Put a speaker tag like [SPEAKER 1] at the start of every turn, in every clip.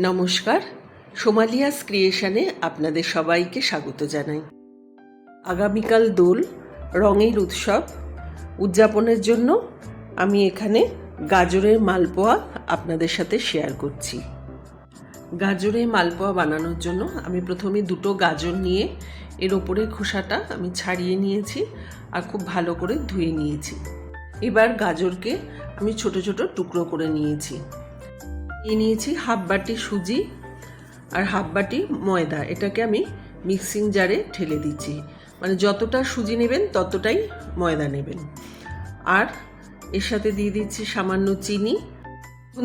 [SPEAKER 1] নমস্কার, সোমালিয়াস ক্রিয়েশনে আপনাদের সবাইকে স্বাগত জানাই। আগামীকাল দোল, রঙের উৎসব উদযাপনের জন্য আমি এখানে গাজরের মালপোয়া আপনাদের সাথে শেয়ার করছি। গাজরের মালপোয়া বানানোর জন্য আমি প্রথমে দুটো গাজর নিয়ে এর ওপরের খোসাটা আমি ছাড়িয়ে নিয়েছি আর খুব ভালো করে ধুয়ে নিয়েছি। এবার গাজরকে আমি ছোট ছোট টুকরো করে নিয়েছি। নিয়েছি হাফ বাটি সুজি আর হাফ বাটি ময়দা। এটাকে আমি মিক্সিং জারে ঢেলে দিচ্ছি, মানে যতটা সুজি নেবেন ততটাই ময়দা নেবেন। আর এর সাথে দিয়ে দিচ্ছি সামান্য চিনি,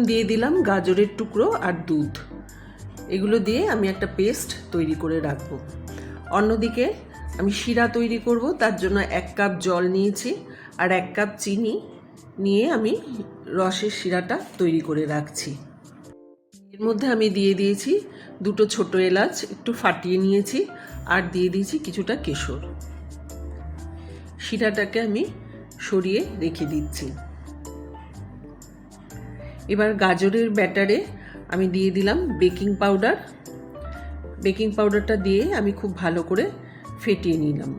[SPEAKER 1] দিয়ে দিলাম গাজরের টুকরো আর দুধ। এগুলো দিয়ে আমি একটা পেস্ট তৈরি করে রাখবো। অন্যদিকে আমি শিরা তৈরি করব, তার জন্য 1 কাপ জল নিয়েছি আর 1 কাপ চিনি নিয়ে আমি রসের শিরাটা তৈরি করে রাখছি। এর মধ্যে আমি দিয়ে দিয়েছি দুটো ছোট এলাচ, একটু ফাটিয়ে নিয়েছি, আর দিয়ে দিয়েছি কিছুটা কেশর। শিরাটাকে আমি সরিয়ে রেখে দিচ্ছি। এবার গাজরের ব্যাটারে আমি দিয়ে দিলাম বেকিং পাউডার। বেকিং পাউডারটা দিয়ে আমি খুব ভালো করে ফেটিয়ে নিলাম।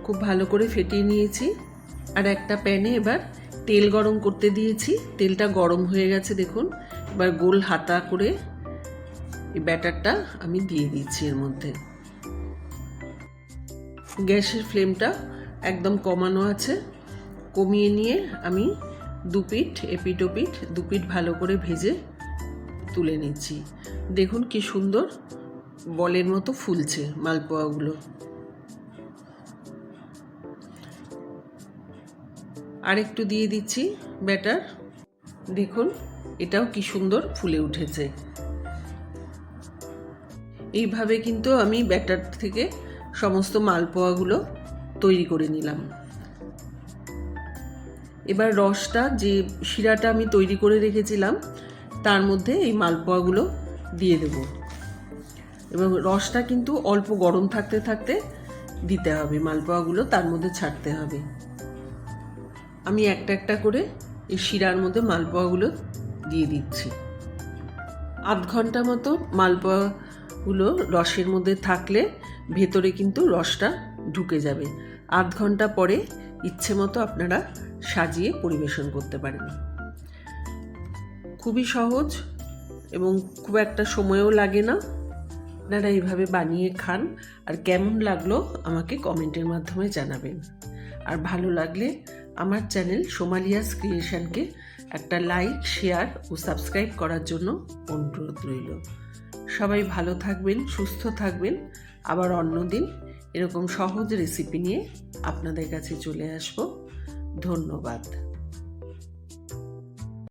[SPEAKER 1] খুব ভালো করে ফেটিয়ে নিয়েছি। আর একটা প্যানে এবার তেল গরম করতে দিয়েছি। তেলটা গরম হয়ে গেছে দেখুন। এবার গোল হাতা করে এই ব্যাটারটা আমি দিয়ে দিচ্ছি এর মধ্যে। গ্যাসের ফ্লেমটা একদম কমানো আছে। কমিয়ে নিয়ে আমি দুপিঠ এপিঠ ওপিঠ দুপিঠ ভালো করে ভেজে তুলে নিচ্ছি। দেখুন কি সুন্দর বলের মতো ফুলছে মালপোয়াগুলো। আর একটু দিয়ে দিচ্ছি ব্যাটার। দেখুন এটাও কি সুন্দর ফুলে উঠেছে। এইভাবে কিন্তু আমি ব্যাটার থেকে সমস্ত মালপোয়াগুলো তৈরি করে নিলাম। এবার রসটা, যে শিরাটা আমি তৈরি করে রেখেছিলাম, তার মধ্যে এই মালপোয়াগুলো দিয়ে দেব। এবং রসটা কিন্তু অল্প গরম থাকতে থাকতে দিতে হবে, মালপোয়াগুলো তার মধ্যে ছাড়তে হবে। আমি একটা একটা করে এই শিরার মধ্যে মালপোয়াগুলো দিয়ে দিচ্ছি। আধ ঘন্টা মতো মালপোয়াগুলো রসের মধ্যে থাকলে ভেতরে কিন্তু রসটা ঢুকে যাবে। আধ ঘন্টা পরে ইচ্ছে মতো আপনারা সাজিয়ে পরিবেশন করতে পারেন। খুবই সহজ এবং খুব একটা সময়ও লাগে না। আপনারা এইভাবে বানিয়ে খান, আর কেমন লাগলো আমাকে কমেন্টের মাধ্যমে জানাবেন। আর ভালো লাগলে আমার চ্যানেল সোমালিয়াস ক্রিয়েশনকে একটা লাইক, শেয়ার ও সাবস্ক্রাইব করার জন্য অনুরোধ রইল। সবাই ভালো থাকবেন, সুস্থ থাকবেন। আবার অন্যদিন এরকম সহজ রেসিপি নিয়ে আপনাদের কাছে চলে আসব। ধন্যবাদ।